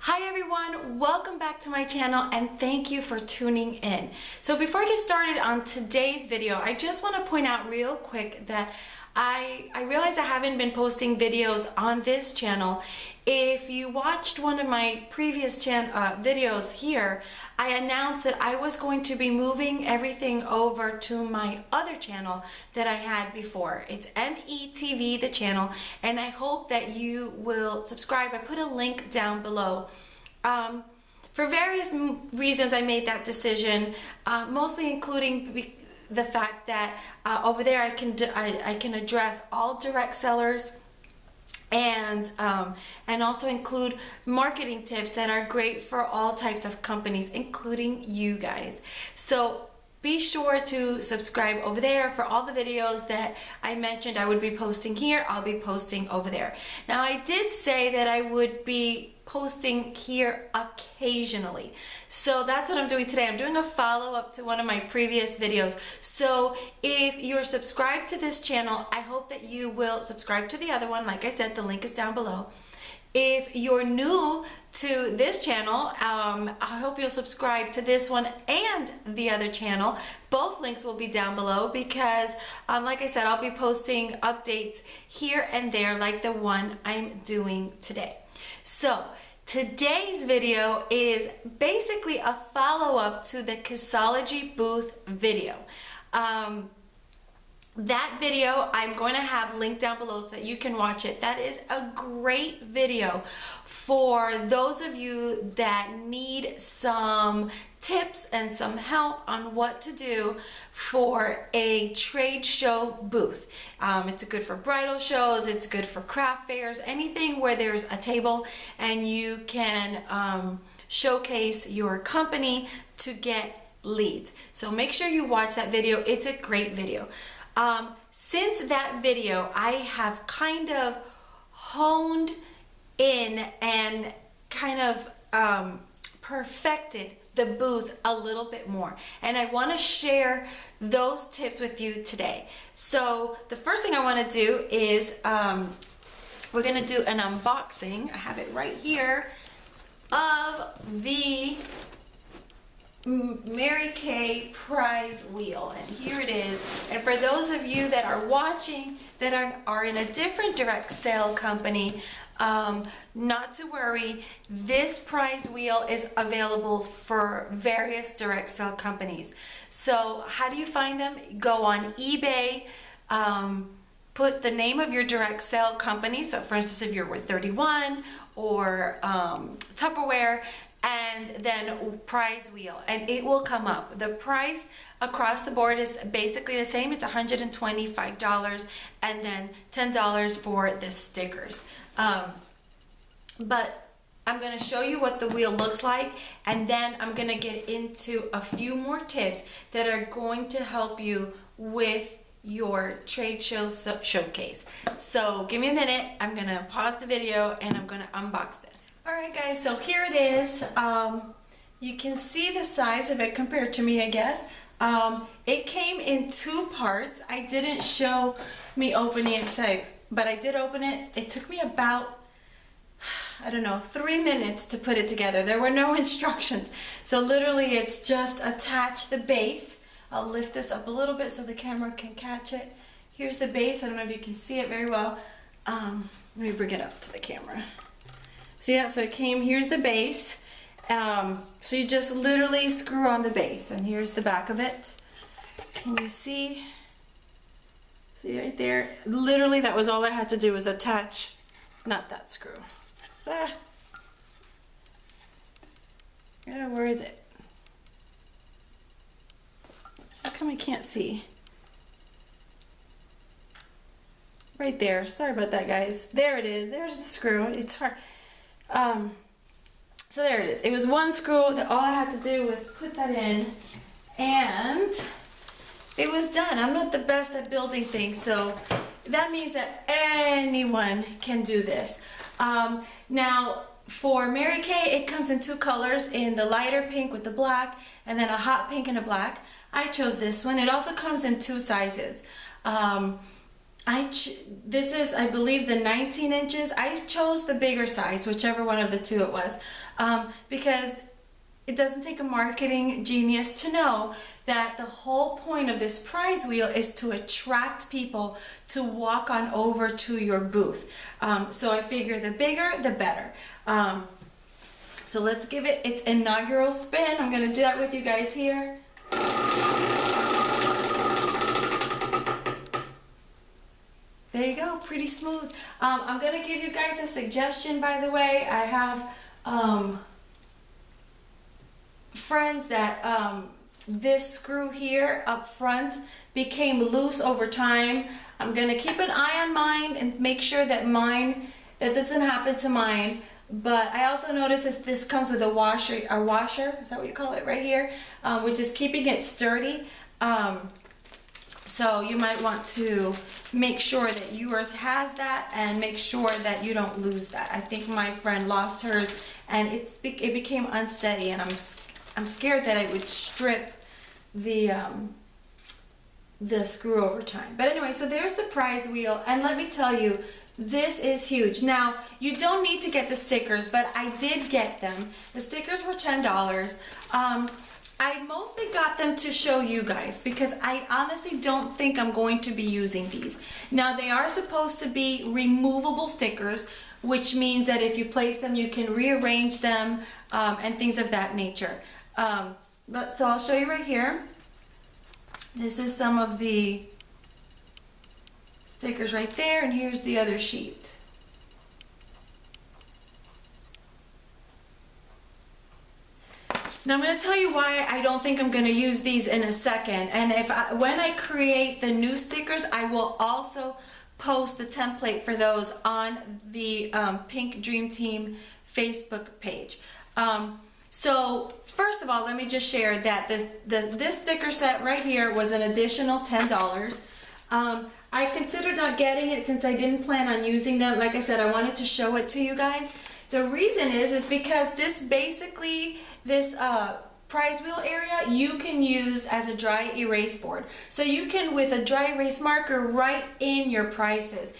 Hi everyone, welcome back to my channel and thank you for tuning in. So before I get started on today's video, I just want to point out real quick that I realize I haven't been posting videos on this channel. If you watched one of my previous videos here, I announced that I was going to be moving everything over to my other channel that I had before. It's METV, the channel, and I hope that you will subscribe. I put a link down below. For various reasons I made that decision, mostly including the fact that over there I can address all direct sellers and also include marketing tips that are great for all types of companies, including you guys. So be sure to subscribe over there for all the videos that I mentioned I would be posting here. I'll be posting over there. Now, I did say that I would be posting here occasionally. So that's what I'm doing today. I'm doing a follow-up to one of my previous videos. So if you're subscribed to this channel, I hope that you will subscribe to the other one. Like I said, the link is down below. If you're new to this channel, I hope you'll subscribe to this one and the other channel. Both links will be down below because, like I said, I'll be posting updates here and there like the one I'm doing today. So today's video is basically a follow-up to the Kissology booth video. That video I'm going to have linked down below so that you can watch it. That is a great video for those of you that need some tips and some help on what to do for a trade show booth. It's good for bridal shows, it's good for craft fairs, anything where there's a table and you can showcase your company to get leads. So make sure you watch that video. It's a great video. Since that video, I have kind of honed in and kind of perfected the booth a little bit more, and I want to share those tips with you today. So the first thing I want to do is we're going to do an unboxing. I have it right here of the Mary Kay prize wheel, and here it is. And for those of you that are watching that are in a different direct sale company, not to worry, this prize wheel is available for various direct sale companies. So how do you find them? Go on eBay, put the name of your direct sale company. So for instance, if you're with 31 or Tupperware, and then prize wheel, and it will come up. The price across the board is basically the same. It's $125 and then $10 for the stickers. But I'm going to show you what the wheel looks like, and then I'm going to get into a few more tips that are going to help you with your trade show showcase. So give me a minute. I'm going to pause the video and I'm going to unbox this. Alright guys, so here it is. You can see the size of it compared to me, I guess. It came in two parts. I didn't show me opening it, but I did open it. It took me about, I don't know, 3 minutes to put it together. There were no instructions. So literally it's just attach the base. I'll lift this up a little bit so the camera can catch it. Here's the base. I don't know if you can see it very well. Let me bring it up to the camera. See that? So it came, here's the base. So you just literally screw on the base, and here's the back of it. Can you see? See right there? Literally that was all I had to do was attach, not that screw. Ah. Yeah, where is it? How come I can't see? Right there. Sorry about that, guys. There it is. There's the screw. It's hard. So there it is. It was one screw that all I had to do was put that in, and it was done. I'm not the best at building things, so that means that anyone can do this. Now for Mary Kay, it comes in two colors, in the lighter pink with the black, and then a hot pink and a black. I chose this one. It also comes in two sizes. this is, I believe, the 19 inches. I chose the bigger size, whichever one of the two it was, because it doesn't take a marketing genius to know that the whole point of this prize wheel is to attract people to walk on over to your booth. So I figure the bigger, the better. So let's give it its inaugural spin. I'm going to do that with you guys here. There you go, pretty smooth. I'm gonna give you guys a suggestion, by the way. I have friends that this screw here up front became loose over time. I'm gonna keep an eye on mine and make sure that that doesn't happen to mine. But I also noticed that this comes with a washer, is that what you call it, right here, which is keeping it sturdy. So you might want to make sure that yours has that and make sure that you don't lose that. I think my friend lost hers and it became unsteady, and I'm scared that it would strip the screw over time. But anyway, so there's the prize wheel, and let me tell you, this is huge. Now, you don't need to get the stickers, but I did get them. The stickers were $10. I mostly got them to show you guys because I honestly don't think I'm going to be using these. Now, they are supposed to be removable stickers, which means that if you place them, you can rearrange them and things of that nature. So I'll show you right here. This is some of the stickers right there, and here's the other sheet. Now I'm going to tell you why I don't think I'm going to use these in a second. And when I create the new stickers, I will also post the template for those on the Pink Dream Team Facebook page. So first of all, let me just share that this sticker set right here was an additional $10. I considered not getting it since I didn't plan on using them. Like I said, I wanted to show it to you guys. The reason is because this prize wheel area you can use as a dry erase board. So you can, with a dry erase marker, write in your prices.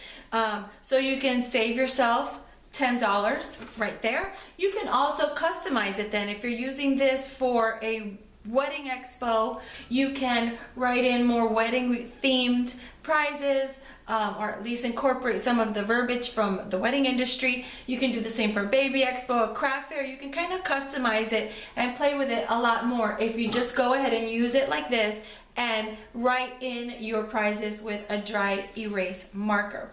So you can save yourself $10 right there. You can also customize it then. If you're using this for a wedding expo, you can write in more wedding themed prizes, or at least incorporate some of the verbiage from the wedding industry. You can do the same for baby expo, a craft fair. You can kind of customize it and play with it a lot more if you just go ahead and use it like this and write in your prizes with a dry erase marker.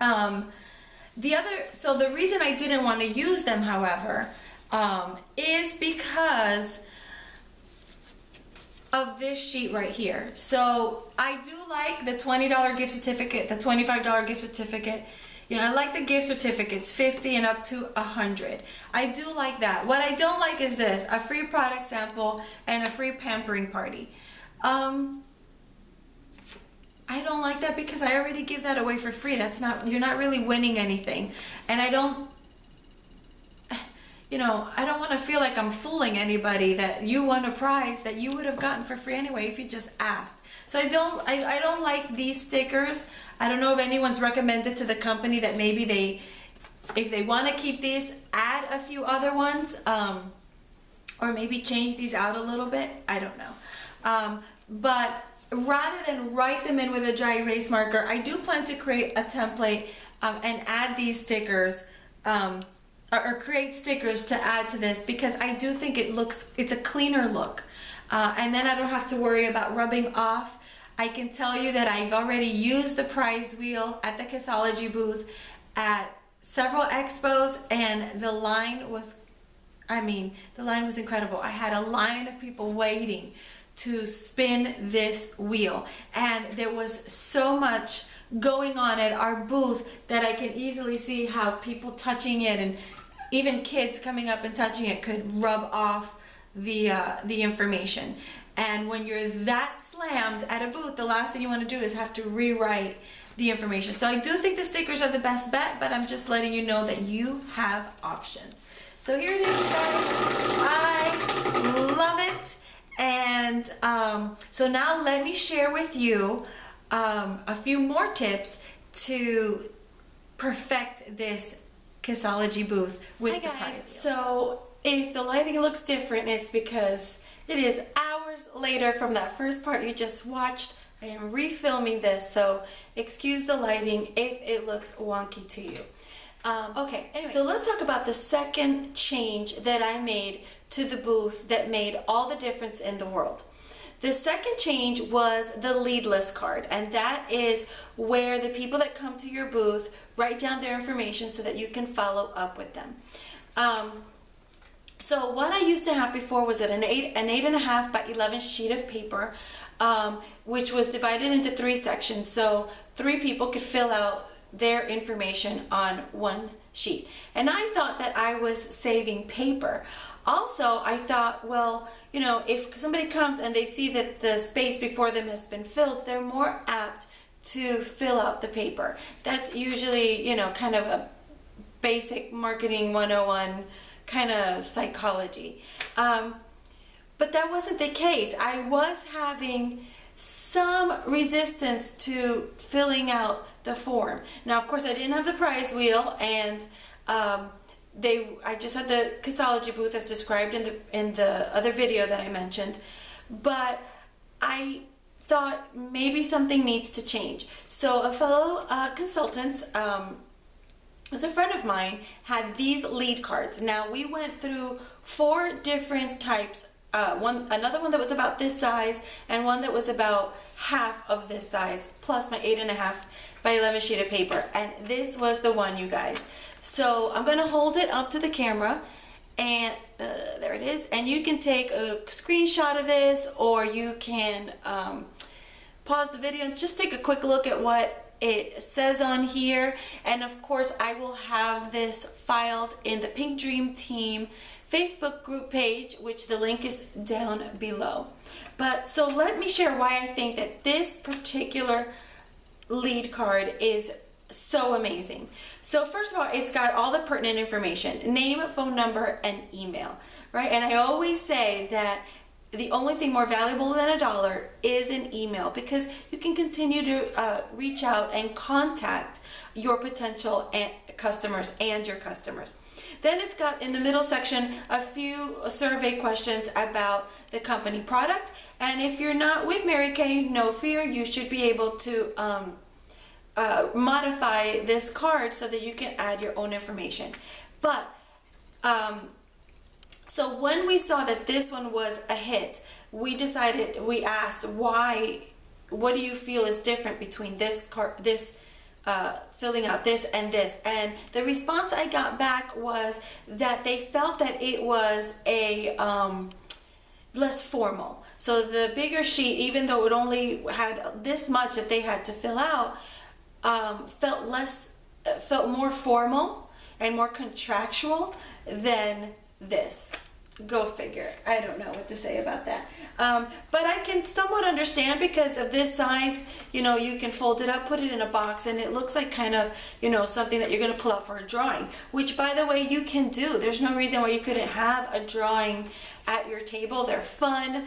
So the reason I didn't want to use them, however, is because of this sheet right here. So I do like the $20 gift certificate, the $25 gift certificate. You know, I like the gift certificates, 50 and up to 100. I do like that. What I don't like is this, a free product sample and a free pampering party. I don't like that because I already give that away for free. You're not really winning anything. And I don't want to feel like I'm fooling anybody that you won a prize that you would have gotten for free anyway if you just asked. So I don't like these stickers. I don't know if anyone's recommended to the company that maybe if they want to keep these, add a few other ones, or maybe change these out a little bit. I don't know. But rather than write them in with a dry erase marker, I do plan to create a template and add these stickers, or create stickers to add to this, because I do think it's a cleaner look. And then I don't have to worry about rubbing off. I can tell you that I've already used the prize wheel at the Kissology booth at several expos, and the line was incredible. I had a line of people waiting to spin this wheel, and there was so much going on at our booth that I can easily see how people touching it, and even kids coming up and touching it, could rub off the information. And when you're that slammed at a booth, the last thing you want to do is have to rewrite the information. So I do think the stickers are the best bet, but I'm just letting you know that you have options. So here it is, you guys. I love it. And so now let me share with you a few more tips to perfect this Kissology booth with the prize wheel. So if the lighting looks different, it's because it is hours later from that first part you just watched. I am refilming this, so excuse the lighting if it looks wonky to you. Okay, anyway, so let's talk about the second change that I made to the booth that made all the difference in the world. The second change was the lead list card, and that is where the people that come to your booth write down their information so that you can follow up with them. So what I used to have before was an 8.5 by 11 sheet of paper, which was divided into 3 sections, so 3 people could fill out their information on one sheet. And I thought that I was saving paper. Also, I thought, well, you know, if somebody comes and they see that the space before them has been filled, they're more apt to fill out the paper. That's usually, you know, kind of a basic marketing 101 kind of psychology. But that wasn't the case. I was having some resistance to filling out the form. Now, of course, I didn't have the prize wheel, and I just had the Kissology booth as described in the other video that I mentioned. But I thought maybe something needs to change. So a fellow consultant, was a friend of mine, had these lead cards. Now we went through 4 different types. Another one that was about this size, and one that was about half of this size, plus my 8.5 by 11 sheet of paper. And this was the one, you guys. So I'm gonna hold it up to the camera, and there it is. And you can take a screenshot of this, or you can pause the video and just take a quick look at what it says on here. And of course, I will have this filed in the Pink Dream Team Facebook group page, which the link is down below. But so let me share why I think that this particular lead card is so amazing. So first of all, it's got all the pertinent information: name, phone number, and email, right? And I always say that the only thing more valuable than $1 is an email, because you can continue to reach out and contact your potential customers and your customers. Then it's got in the middle section a few survey questions about the company product. And if you're not with Mary Kay, no fear, you should be able to modify this card so that you can add your own information. But so when we saw that this one was a hit, we asked why, what do you feel is different between this card, filling out this and this? And the response I got back was that they felt that it was a less formal. So the bigger sheet, even though it only had this much that they had to fill out, felt more formal and more contractual than this. Go figure. I don't know what to say about that. But I can somewhat understand, because of this size, you know, you can fold it up, put it in a box, and it looks like kind of, you know, something that you're going to pull out for a drawing, which, by the way, you can do. There's no reason why you couldn't have a drawing at your table. They're fun.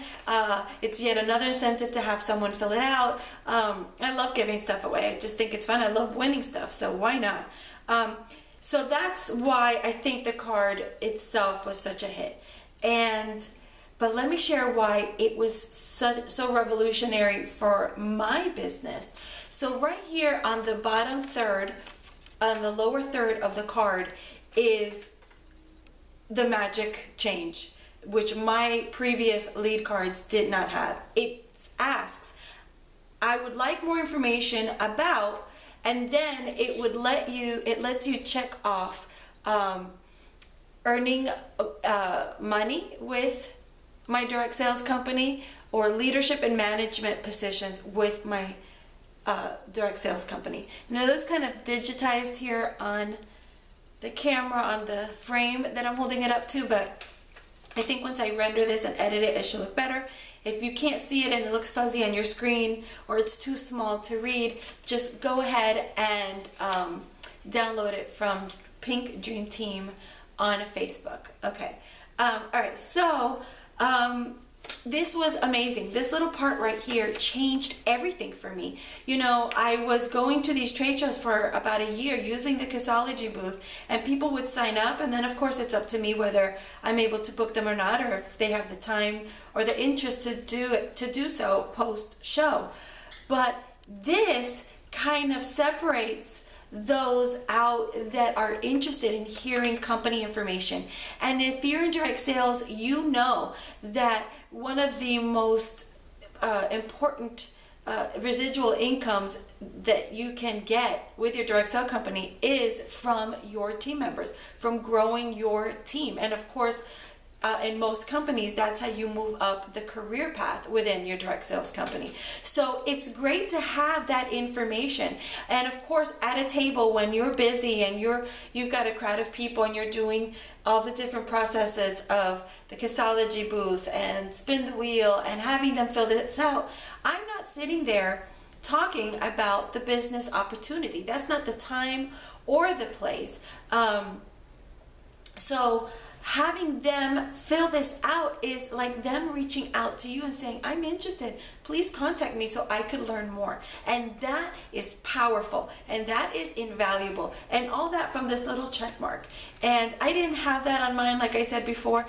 It's yet another incentive to have someone fill it out. I love giving stuff away. I just think it's fun. I love winning stuff, so why not? So that's why I think the card itself was such a hit. But let me share why it was so revolutionary for my business. So right here on the bottom third, on the lower third of the card, is the magic change, which my previous lead cards did not have. It asks, I would like more information about, and then it lets you check off earning money with my direct sales company, or leadership and management positions with my direct sales company. Now, those kind of digitized here on the camera, on the frame that I'm holding it up to, but I think once I render this and edit it, it should look better. If you can't see it and it looks fuzzy on your screen, or it's too small to read, just go ahead and download it from Pink Dream Team on Facebook. Okay. All right. So this was amazing. This little part right here changed everything for me. You know, I was going to these trade shows for about a year using the Kissology booth, and people would sign up, and then of course it's up to me whether I'm able to book them or not, or if they have the time or the interest to do so post show. But this kind of separates those out that are interested in hearing company information. And if you're in direct sales, you know that one of the most important residual incomes that you can get with your direct sale company is from your team members, from growing your team. And of course, in most companies, that's how you move up the career path within your direct sales company. So it's great to have that information. And of course, at a table when you're busy and you've got a crowd of people and you're doing all the different processes of the Kissology booth and spin the wheel and having them fill this out, I'm not sitting there talking about the business opportunity. That's not the time or the place. So having them fill this out is like them reaching out to you and saying, I'm interested, please contact me so I could learn more. And that is powerful, and that is invaluable, and all that from this little check mark. And I didn't have that on mine, like I said before.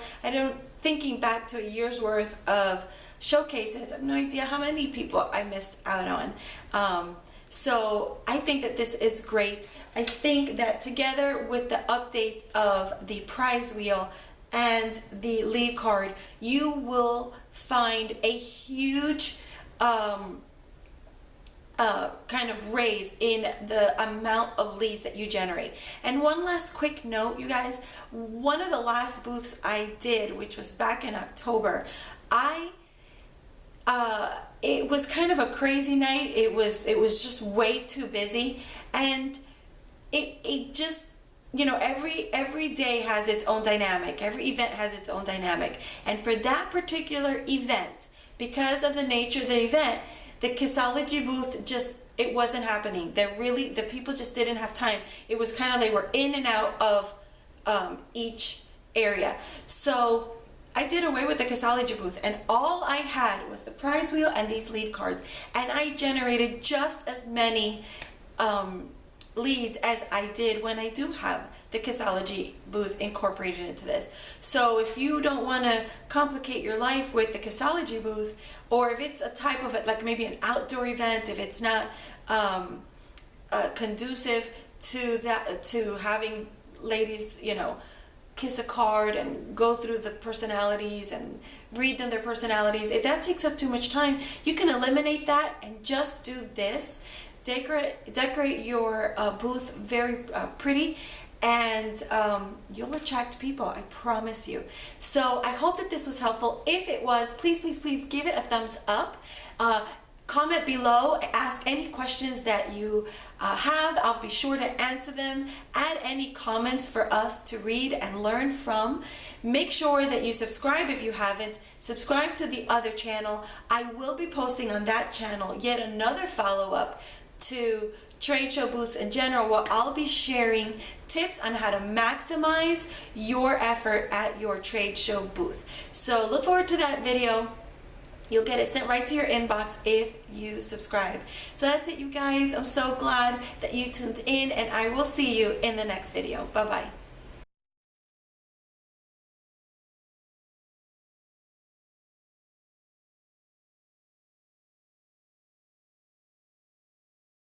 Thinking back to a year's worth of showcases, I have no idea how many people I missed out on. So I think that this is great. I think that together with the updates of the prize wheel and the lead card, you will find a huge kind of raise in the amount of leads that you generate. And one last quick note, you guys, one of the last booths I did, which was back in October, it was kind of a crazy night. It was just way too busy, and it just, you know, every day has its own dynamic. Every event has its own dynamic. And for that particular event, because of the nature of the event, the Kissology booth it wasn't happening. The people just didn't have time. It was kind of, they were in and out of each area. So I did away with the Kissology booth, and all I had was the prize wheel and these lead cards, and I generated just as many leads as I did when I do have the Kissology booth incorporated into this. So if you don't want to complicate your life with the Kissology booth, or if it's a type of it, like maybe an outdoor event, if it's not conducive to having ladies, you know, kiss a card and go through the personalities and read them their personalities, if that takes up too much time, you can eliminate that and just do this. Decorate your booth very pretty, and you'll attract people, I promise you. So I hope that this was helpful. If it was, please give it a thumbs up. Comment below, ask any questions that you have. I'll be sure to answer them. Add any comments for us to read and learn from. Make sure that you subscribe if you haven't. Subscribe to the other channel. I will be posting on that channel yet another follow-up to trade show booths in general, where I'll be sharing tips on how to maximize your effort at your trade show booth. So look forward to that video. You'll get it sent right to your inbox if you subscribe. So that's it, you guys. I'm so glad that you tuned in, and I will see you in the next video. Bye-bye.